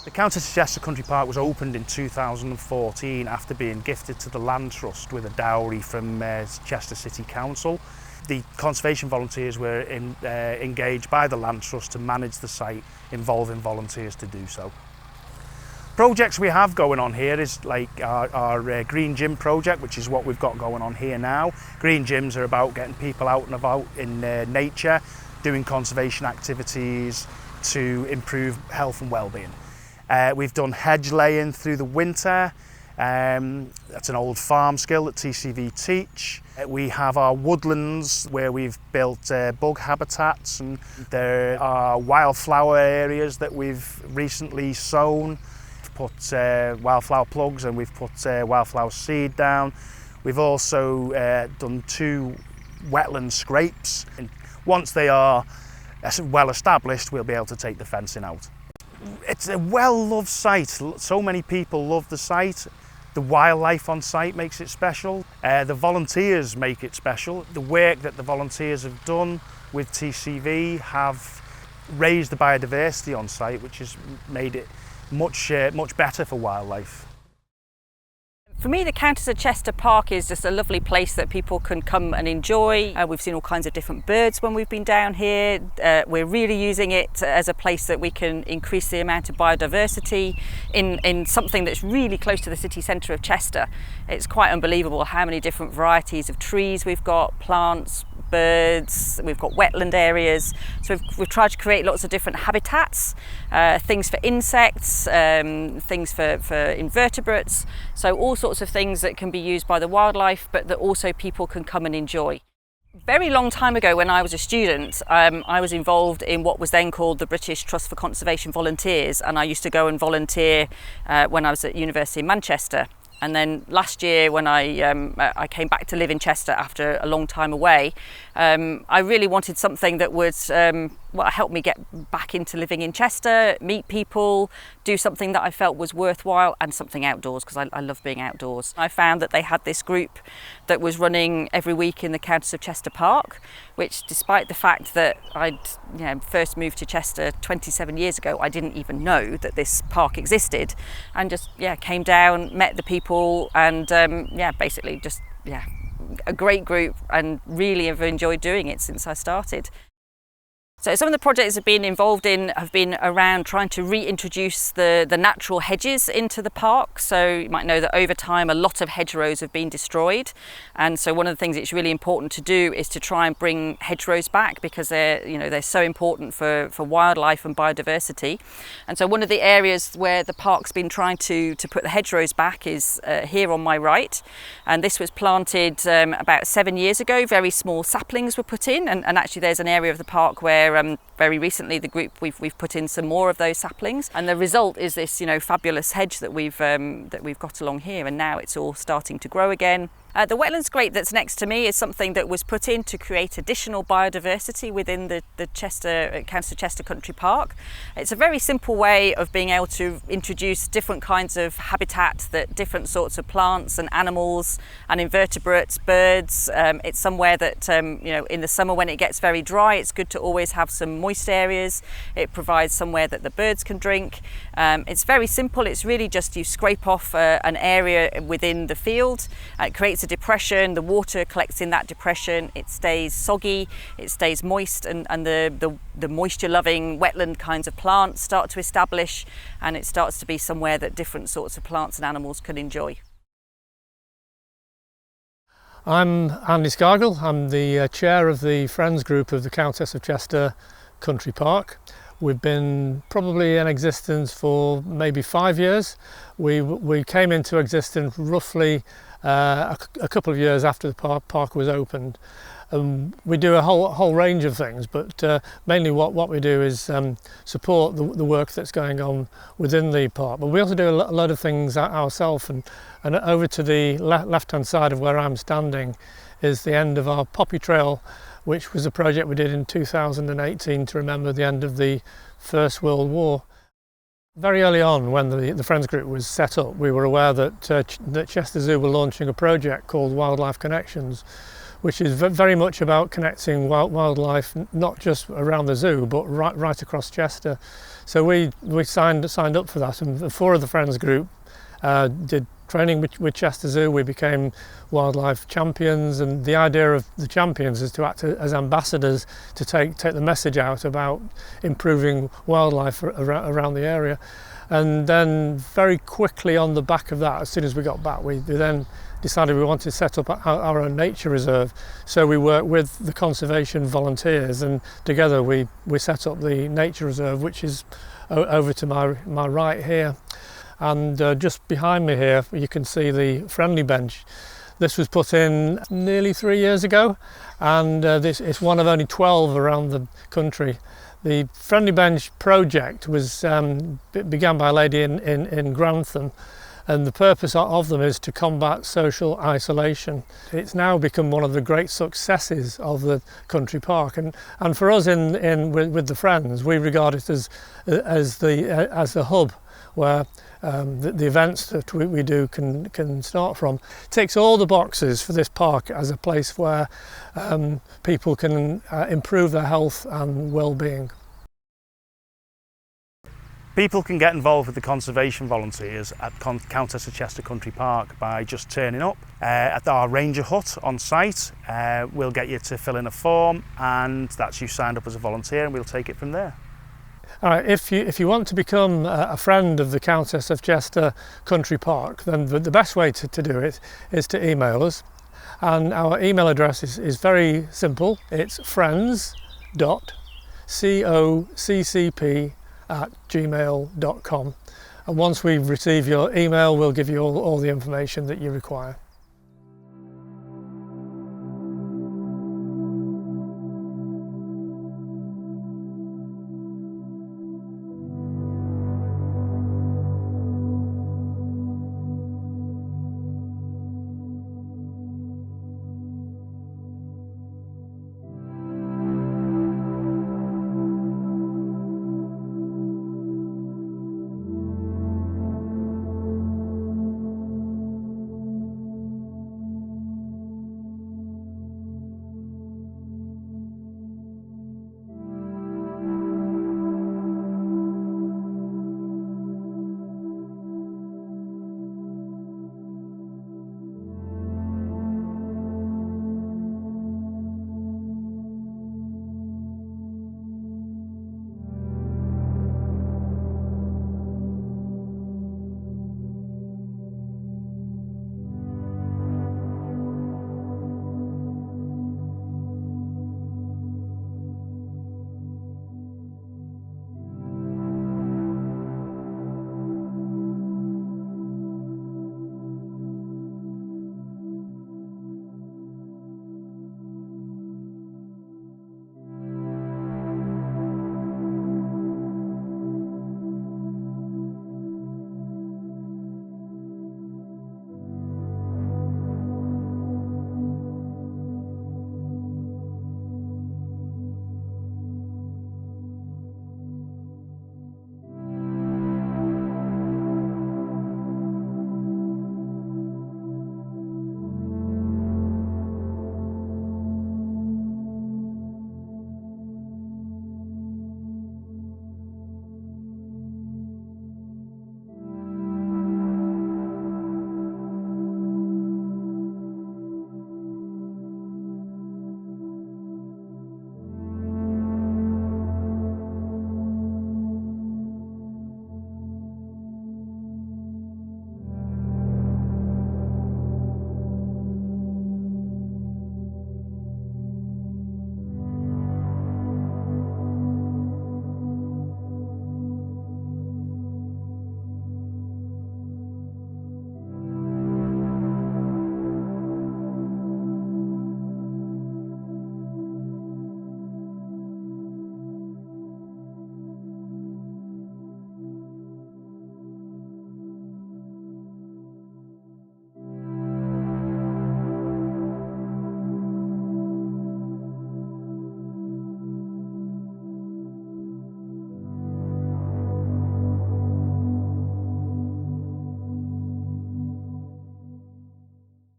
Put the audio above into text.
The Countess of Chester Country Park was opened in 2014 after being gifted to the Land Trust with a dowry from Chester City Council. The conservation volunteers were engaged by the Land Trust to manage the site, involving volunteers to do so. Projects we have going on here is like our Green Gym project, which is what we've got going on here now. Green gyms are about getting people out and about in nature, doing conservation activities to improve health and well-being. We've done hedge laying through the winter. That's an old farm skill that TCV teach. We have our woodlands where we've built bug habitats, and there are wildflower areas that we've recently sown. We've put wildflower plugs and we've put wildflower seed down. We've also done 2 wetland scrapes. And once they are well established, we'll be able to take the fencing out. It's a well-loved site. So many people love the site. The wildlife on site makes it special. The volunteers make it special. The work that the volunteers have done with TCV have raised the biodiversity on site, which has made it much better for wildlife. For me, the Countess of Chester Park is just a lovely place that people can come and enjoy. We've seen all kinds of different birds when we've been down here. We're really using it as a place that we can increase the amount of biodiversity in something that's really close to the city centre of Chester. It's quite unbelievable how many different varieties of trees we've got, plants, birds, we've got wetland areas. So we've tried to create lots of different habitats, things for insects, things for invertebrates. So all sorts of things that can be used by the wildlife, but that also people can come and enjoy. Very long time ago, when I was a student, I was involved in what was then called the British Trust for Conservation Volunteers, and I used to go and volunteer when I was at University in Manchester. And then last year, when I came back to live in Chester after a long time away, I really wanted something that would help me get back into living in Chester, meet people, do something that I felt was worthwhile, and something outdoors, because I love being outdoors. I found that they had this group that was running every week in the Countess of Chester Park, which, despite the fact that I'd first moved to Chester 27 years ago, I didn't even know that this park existed, and just came down, met the people, and basically just a great group, and really have enjoyed doing it since I started. So some of the projects I've been involved in have been around trying to reintroduce the natural hedges into the park. So you might know that over time a lot of hedgerows have been destroyed, and so one of the things it's really important to do is to try and bring hedgerows back, because they're so important for wildlife and biodiversity. And so one of the areas where the park's been trying to put the hedgerows back is here on my right, and this was planted about 7 years ago. Very small saplings were put in, and actually there's an area of the park where very recently the group we've put in some more of those saplings, and the result is this fabulous hedge that we've got along here, and now it's all starting to grow again. The wetland scrape that's next to me is something that was put in to create additional biodiversity within the Countess of Chester Country Park. It's a very simple way of being able to introduce different kinds of habitat, that different sorts of plants and animals and invertebrates, birds. It's somewhere that in the summer when it gets very dry, it's good to always have some moist areas. It provides somewhere that the birds can drink. It's very simple. It's really just you scrape off an area within the field. It creates a depression, the water collects in that depression, it stays soggy, it stays moist, and the moisture-loving wetland kinds of plants start to establish, and it starts to be somewhere that different sorts of plants and animals can enjoy. I'm Andy Scargill. I'm the chair of the Friends group of the Countess of Chester Country Park. We've been probably in existence for maybe 5 years. We came into existence roughly a couple of years after the park was opened. We do a whole range of things, but mainly what we do is support the work that's going on within the park. But we also do a lot of things ourselves, and over to the left-hand side of where I'm standing is the end of our Poppy Trail, which was a project we did in 2018 to remember the end of the First World War. Very early on, when the Friends group was set up, we were aware that Chester Zoo were launching a project called Wildlife Connections, which is very much about connecting wildlife, not just around the zoo, but right across Chester. So we signed up for that, and 4 of the Friends group did training with Chester Zoo. We became wildlife champions, and the idea of the champions is to act as ambassadors to take the message out about improving wildlife around the area. And then very quickly on the back of that, as soon as we got back, we then decided we wanted to set up our own nature reserve. So we worked with the conservation volunteers, and together we set up the nature reserve, which is over to my right here. And just behind me here you can see the friendly bench. This was put in nearly 3 years ago, and this is one of only 12 around the country. The Friendly Bench project was began by a lady in Grantham, and the purpose of them is to combat social isolation. It's now become one of the great successes of the country park, and for us with the Friends, we regard it as the hub where the events that we do can start from. It ticks all the boxes for this park as a place where people can improve their health and well-being. People can get involved with the conservation volunteers at Countess of Chester Country Park by just turning up at our ranger hut on site. We'll get you to fill in a form, and that's you signed up as a volunteer, and we'll take it from there. All right, if you want to become a friend of the Countess of Chester Country Park, then the best way to do it is to email us, and our email address is very simple. It's friends.coccp@gmail.com, and once we receive your email, we'll give you all the information that you require.